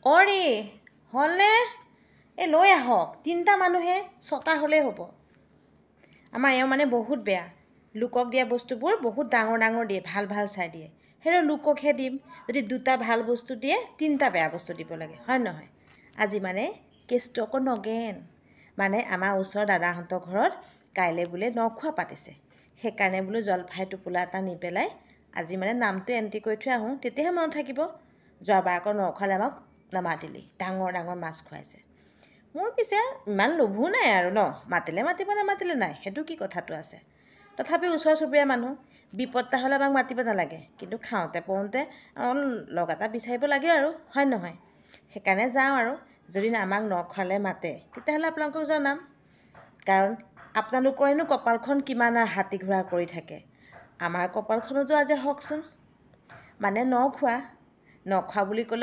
অৰে হ'লনে এই লৈ আহক তিনিটা মানুহে ছটা হ'লেই হ'ব আমাৰ এওঁ মানে বহুত বেয়া লোকক দিয়া বস্তুবোৰ বহুত ডাঙৰ ডাঙৰ দিয়ে ভাল ভাল চাই দিয়ে সেইটো লোককহে দিম যদি দুটা ভাল বস্তু দিয়ে তিনিটা বেয়া বস্তু দিব লাগে হয় নহয় আজি মানে কেছটো অকণ নগেন মানে আমাৰ ওচৰৰ দাদাহঁতৰ ঘৰত কাইলৈ বোলে নখোৱা পাতিছে সেইকাৰণে বোলো জলফাই টোপোলা এটা নি পেলাই আজি মানে নামটো এণ্ট্ৰি কৰি থৈ আহোঁ তেতিয়াহে মনত থাকিব যোৱাবাৰ আকৌ নখোৱালে আমাক নামাতিলি ডাঙৰ ডাঙৰ মাছ খুৱাইছে মোৰ পিছে ইমান লোভো নাই আৰু ন মাতিলে মাতিব নামাতিলে নাই সেইটো কি কথাটো আছে তথাপি ওচৰ চুবুৰীয়া মানুহ বিপদটা হ'লে আমাক মাতিব নালাগে কিন্তু খাওঁতে পৰোঁতে লগ এটা বিচাৰিব লাগে আৰু হয় নহয় সেইকাৰণে যাওঁ আৰু যদি আমাক নখোৱালে মাতে তেতিয়াহ'লে আপোনালোকক জনাম কাৰণ আপোনালোকৰেনো কপালখন কিমান আৰু হাতী ঘূৰা কৰি থাকে আমাৰ কপালখনতো আজি হওকচোন মানে নখোৱা বুলি ক'লে